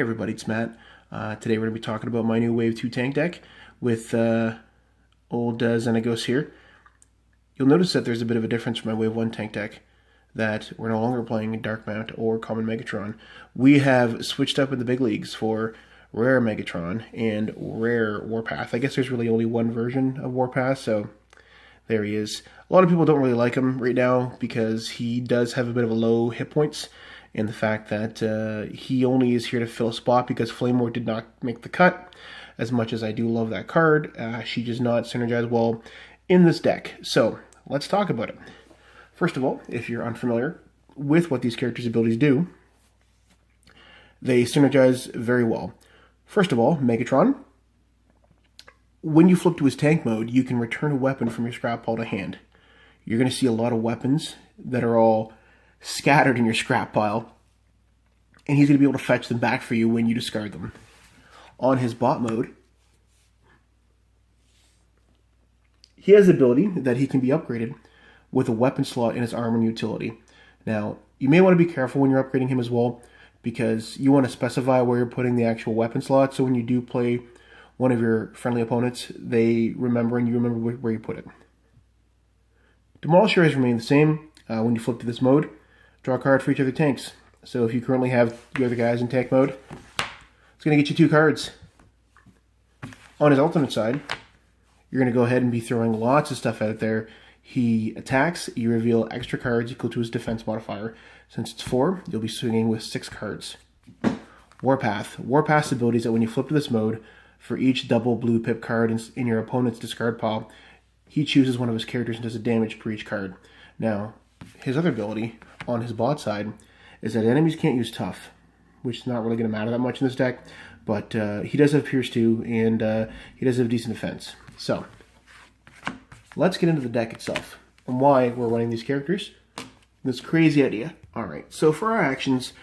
Hey everybody, it's Matt. Today we're going to be talking about my new Wave 2 tank deck with old Xenagos here. You'll notice that there's a bit of a difference from my Wave 1 tank deck, that we're no longer playing Dark Mount or Common Megatron. We have switched up in the big leagues for Rare Megatron and Rare Warpath. I guess there's really only one version of Warpath, so there he is. A lot of people don't really like him right now because he does have a bit of a low hit points, and the fact that he only is here to fill a spot because Flame War did not make the cut. As much as I do love that card, she does not synergize well in this deck. So let's talk about it. First of all, if you're unfamiliar with what these characters' abilities do, they synergize very well. First of all, Megatron. When you flip to his tank mode, you can return a weapon from your scrap pile to hand. You're going to see a lot of weapons that are all scattered in your scrap pile, and he's going to be able to fetch them back for you when you discard them. On his bot mode, he has the ability that he can be upgraded with a weapon slot in his armor and utility. Now, you may want to be careful when you're upgrading him as well, because you want to specify where you're putting the actual weapon slot, so when you do play one of your friendly opponents, they remember and you remember where you put it. Demolisher has remained the same. When you flip to this mode, draw a card for each of the tanks. So if you currently have the other guys in tank mode, it's going to get you 2 cards. On his ultimate side, you're going to go ahead and be throwing lots of stuff out there. He attacks, you reveal extra cards equal to his defense modifier. Since it's 4, you'll be swinging with 6 cards. Warpath. Warpath's ability is that when you flip to this mode, for each double blue pip card in your opponent's discard pile, he chooses one of his characters and does a damage per each card. Now, his other ability on his bot side is that enemies can't use tough, which is not really going to matter that much in this deck, but he does have Pierce 2, and he does have decent defense. So, let's get into the deck itself and why we're running these characters. This crazy idea. Alright, so for our actions,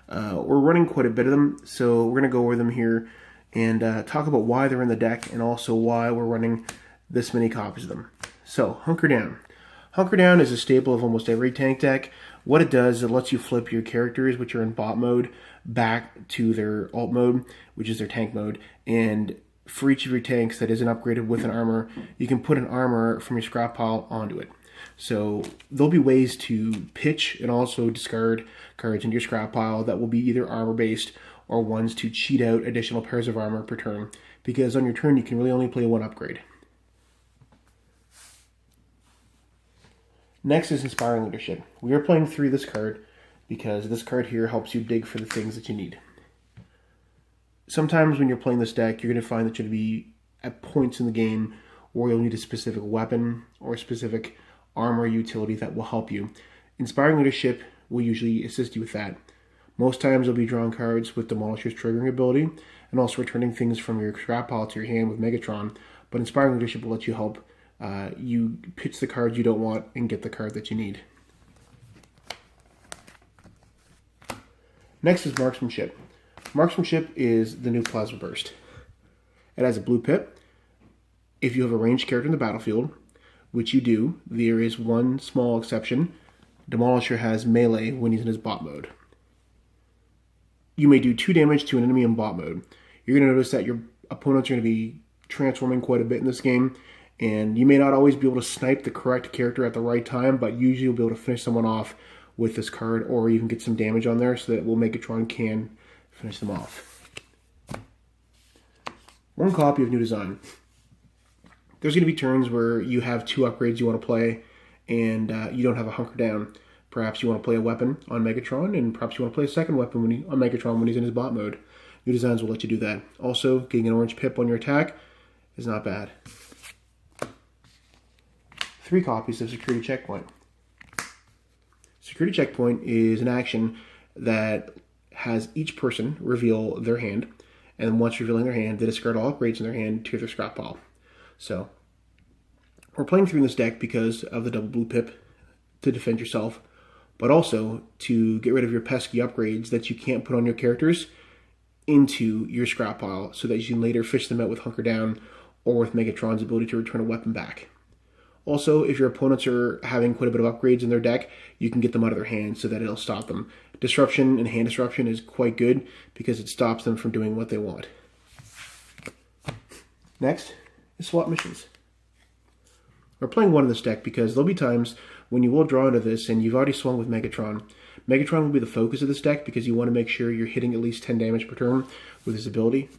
we're running quite a bit of them, so we're going to go over them here and talk about why they're in the deck and also why we're running this many copies of them. So, Hunkerdown. Hunkerdown is a staple of almost every tank deck. What it does is it lets you flip your characters, which are in bot mode, back to their alt mode, which is their tank mode. And for each of your tanks that isn't upgraded with an armor, you can put an armor from your scrap pile onto it. So there'll be ways to pitch and also discard cards into your scrap pile that will be either armor-based or ones to cheat out additional pairs of armor per turn, because on your turn you can really only play 1 upgrade. Next is Inspiring Leadership. We are playing through this card because this card here helps you dig for the things that you need. Sometimes when you're playing this deck, you're going to find that you're going to be at points in the game where you'll need a specific weapon or a specific armor utility that will help you. Inspiring Leadership will usually assist you with that. Most times you'll be drawing cards with Demolisher's triggering ability and also returning things from your scrap pile to your hand with Megatron, but Inspiring Leadership will let you help you pitch the cards you don't want and get the card that you need. Next is Marksmanship. Marksmanship is the new Plasma Burst. It has a blue pip. If you have a ranged character in the battlefield, which you do, there is one small exception. Demolisher has melee when he's in his bot mode. You may do 2 damage to an enemy in bot mode. You're going to notice that your opponents are going to be transforming quite a bit in this game, and you may not always be able to snipe the correct character at the right time, but usually you'll be able to finish someone off with this card or even get some damage on there so that Megatron can finish them off. 1 copy of New Design. There's going to be turns where you have 2 upgrades you want to play and you don't have a Hunkerdown. Perhaps you want to play a weapon on Megatron, and perhaps you want to play a second weapon on Megatron when he's in his bot mode. New Designs will let you do that. Also, getting an orange pip on your attack is not bad. 3 copies of Security Checkpoint. Security Checkpoint is an action that has each person reveal their hand, and once revealing their hand, they discard all upgrades in their hand to their scrap pile. So, we're playing through this deck because of the double blue pip to defend yourself, but also to get rid of your pesky upgrades that you can't put on your characters into your scrap pile so that you can later fish them out with Hunkerdown or with Megatron's ability to return a weapon back. Also, if your opponents are having quite a bit of upgrades in their deck, you can get them out of their hands so that it'll stop them. Disruption and hand disruption is quite good because it stops them from doing what they want. Next is swap missions. We're playing one in this deck because there'll be times when you will draw into this and you've already swung with Megatron. Megatron will be the focus of this deck because you want to make sure you're hitting at least 10 damage per turn with his ability.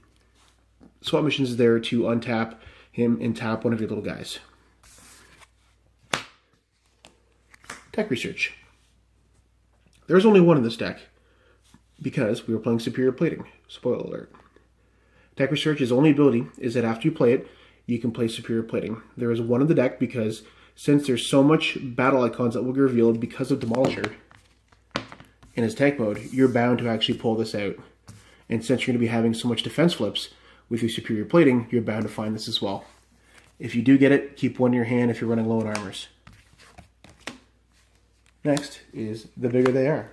Swap missions is there to untap him and tap one of your little guys. Tech research. There's only one in this deck because we were playing Superior Plating. Spoiler alert. Tech research's only ability is that after you play it, you can play Superior Plating. There is one in the deck because since there's so much battle icons that will be revealed because of Demolisher in his tank mode, you're bound to actually pull this out. And since you're going to be having so much defense flips with your Superior Plating, you're bound to find this as well. If you do get it, keep one in your hand if you're running low on armors. Next is The Bigger They Are.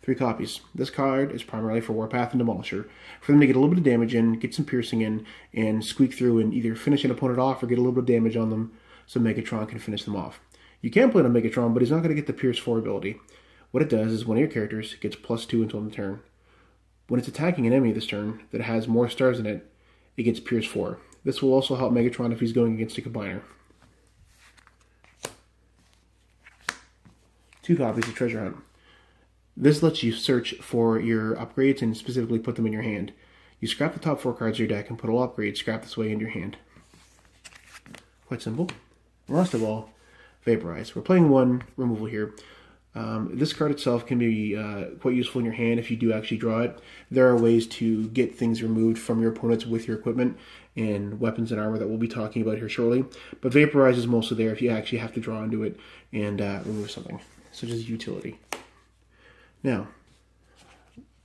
3 copies. This card is primarily for Warpath and Demolisher, for them to get a little bit of damage in, get some piercing in, and squeak through and either finish an opponent off or get a little bit of damage on them so Megatron can finish them off. You can play on Megatron, but he's not going to get the Pierce 4 ability. What it does is one of your characters gets +2 until the turn. When it's attacking an enemy this turn that has more stars in it, it gets Pierce 4. This will also help Megatron if he's going against a combiner. 2 copies of Treasure Hunt. This lets you search for your upgrades and specifically put them in your hand. You scrap the top 4 cards of your deck and put all upgrades scrapped this way into your hand. Quite simple. Last of all, Vaporize. We're playing 1 removal here. This card itself can be quite useful in your hand if you do actually draw it. There are ways to get things removed from your opponents with your equipment and weapons and armor that we'll be talking about here shortly. But Vaporize is mostly there if you actually have to draw into it and remove something, such as utility. Now,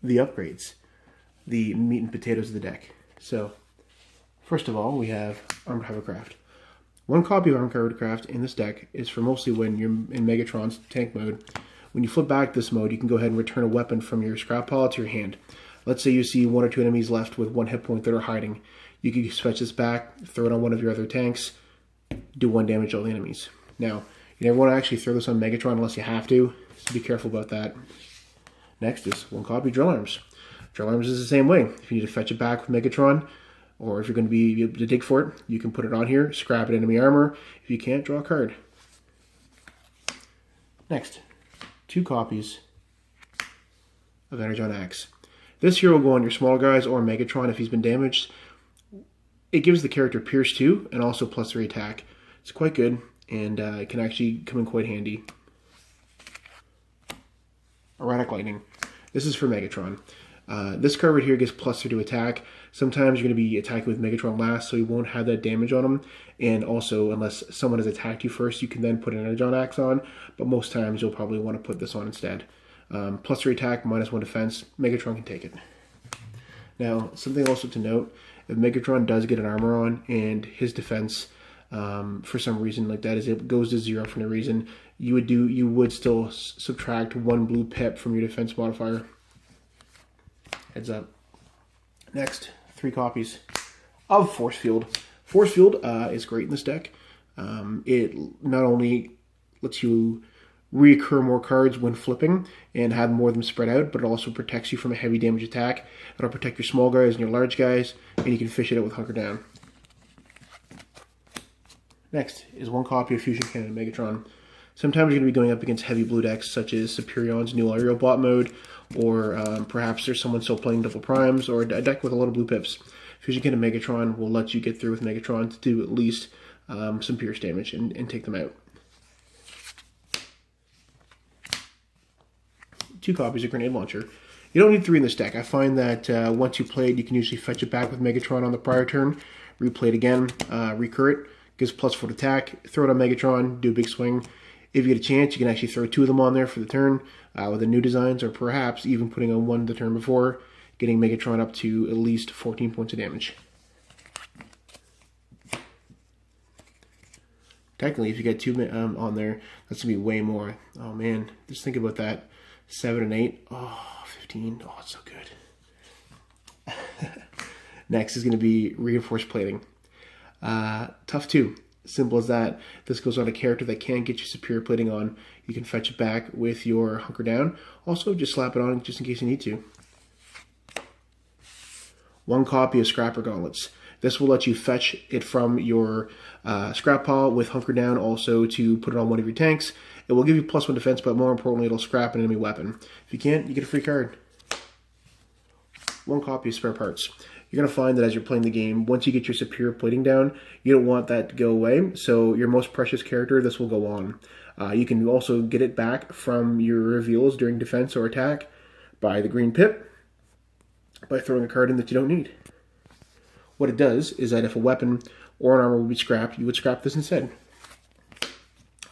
the upgrades, the meat and potatoes of the deck. So, first of all, we have Armed Hovercraft. 1 copy of Armed Hovercraft in this deck is for mostly when you're in Megatron's tank mode. When you flip back this mode, you can go ahead and return a weapon from your scrap pile to your hand. Let's say you see 1 or 2 enemies left with 1 hit point that are hiding. You can fetch this back, throw it on one of your other tanks, do 1 damage to all the enemies. Now, you never want to actually throw this on Megatron unless you have to, so be careful about that. Next is 1 copy Drill Arms. Drill Arms is the same way. If you need to fetch it back with Megatron, or if you're going to be able to dig for it, you can put it on here, scrap it enemy armor. If you can't, draw a card. Next, 2 copies of Energon Axe. This here will go on your small guys or Megatron if he's been damaged. It gives the character Pierce 2 and also +3 attack. It's quite good, and it can actually come in quite handy. Erratic Lightning. This is for Megatron. This card right here gives +3 to attack. Sometimes you're going to be attacking with Megatron last, so you won't have that damage on him. And also, unless someone has attacked you first, you can then put an Energon Axe on. But most times, you'll probably want to put this on instead. +3 attack, -1 defense. Megatron can take it. Now, something also to note, if Megatron does get an armor on and his defense, for some reason like that, is it goes to 0 for no reason, you would still subtract 1 blue pip from your defense modifier. Heads up. Next, 3 copies of Force Field. Force Field is great in this deck. It not only lets you reoccur more cards when flipping and have more of them spread out, but it also protects you from a heavy damage attack. It'll protect your small guys and your large guys, and you can fish it out with Hunkerdown. Next is 1 copy of Fusion Cannon Megatron. Sometimes you're going to be going up against heavy blue decks, such as Superion's new Aerial Bot mode, or perhaps there's someone still playing double primes, or a deck with a lot of blue pips. Fusion Cannon Megatron will let you get through with Megatron to do at least some pierce damage and take them out. 2 copies of Grenade Launcher. You don't need 3 in this deck. I find that once you play it, you can usually fetch it back with Megatron on the prior turn, replay it again, recur it, gives +4 attack, throw it on Megatron, do a big swing. If you get a chance, you can actually throw 2 of them on there for the turn with the new designs, or perhaps even putting on 1 the turn before, getting Megatron up to at least 14 points of damage. Technically, if you get 2 on there, that's going to be way more. Oh man, just think about that. 7 and 8. Oh, 15. Oh, it's so good. Next is going to be Reinforced Plating. Tough 2. Simple as that. This goes on a character that can't get you superior plating on. You can fetch it back with your Hunkerdown. Also, just slap it on just in case you need to. 1 copy of Scrapper Gauntlets. This will let you fetch it from your scrap pile with Hunkerdown, also to put it on one of your tanks. It will give you +1 defense, but more importantly, it'll scrap an enemy weapon. If you can't, you get a free card. 1 copy of Spare Parts. You're going to find that as you're playing the game, once you get your superior plating down, you don't want that to go away. So your most precious character, this will go on. You can also get it back from your reveals during defense or attack by the green pip, by throwing a card in that you don't need. What it does is that if a weapon or an armor would be scrapped, you would scrap this instead.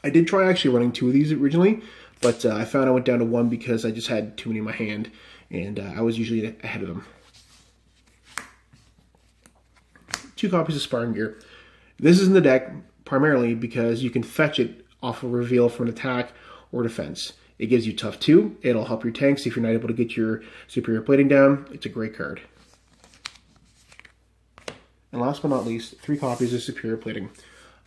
I did try actually running 2 of these originally, but I found I went down to 1 because I just had too many in my hand, and I was usually ahead of them. 2 copies of Sparring Gear. This is in the deck primarily because you can fetch it off a reveal from an attack or defense. It gives you tough 2. It'll help your tanks if you're not able to get your superior plating down. It's a great card. And last but not least, 3 copies of superior plating.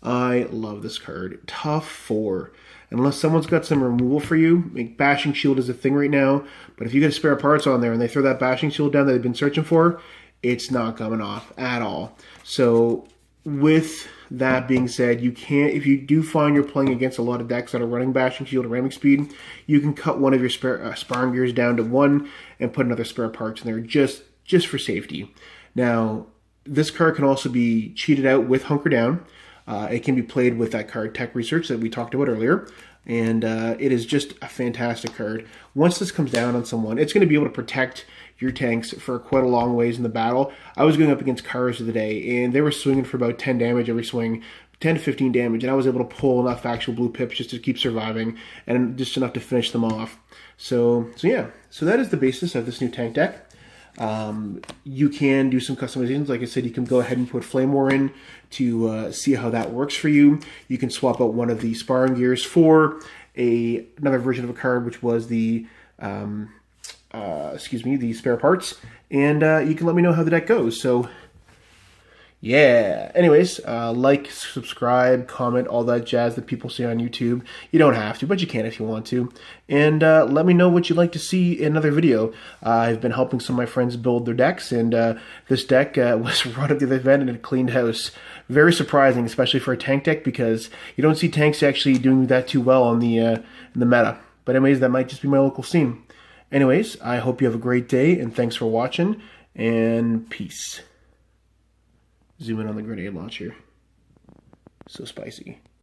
I love this card. Tough 4. Unless someone's got some removal for you, Bashing Shield is a thing right now, but if you get spare parts on there and they throw that Bashing Shield down that they've been searching for, it's not coming off at all. So with that being said, you can't, if you do find you're playing against a lot of decks that are running Bashing Shield or ramming speed, you can cut one of your Sparring Gears down to 1 and put another spare parts in there just for safety. Now, this card can also be cheated out with Hunkerdown. It can be played with that card Tech Research that we talked about earlier. And it is just a fantastic card. Once this comes down on someone, it's going to be able to protect your tanks for quite a long ways in the battle. I was going up against cars of the day, and they were swinging for about 10 damage every swing, 10 to 15 damage, and I was able to pull enough actual blue pips just to keep surviving, and just enough to finish them off. So yeah, so that is the basis of this new tank deck. You can do some customizations. Like I said, you can go ahead and put Flame War in to see how that works for you. You can swap out one of the Sparring Gears for another version of a card, which was the the spare parts, and you can let me know how the deck goes. So yeah, anyways, like, subscribe, comment, all that jazz that people say on YouTube. You don't have to, but you can if you want to. And let me know what you'd like to see in another video. I've been helping some of my friends build their decks, and this deck was run at the other event and it cleaned house. Very surprising, especially for a tank deck, because you don't see tanks actually doing that too well on the meta. But anyways, that might just be my local scene. Anyways, I hope you have a great day, and thanks for watching, and peace. Zoom in on the grenade launcher. So spicy.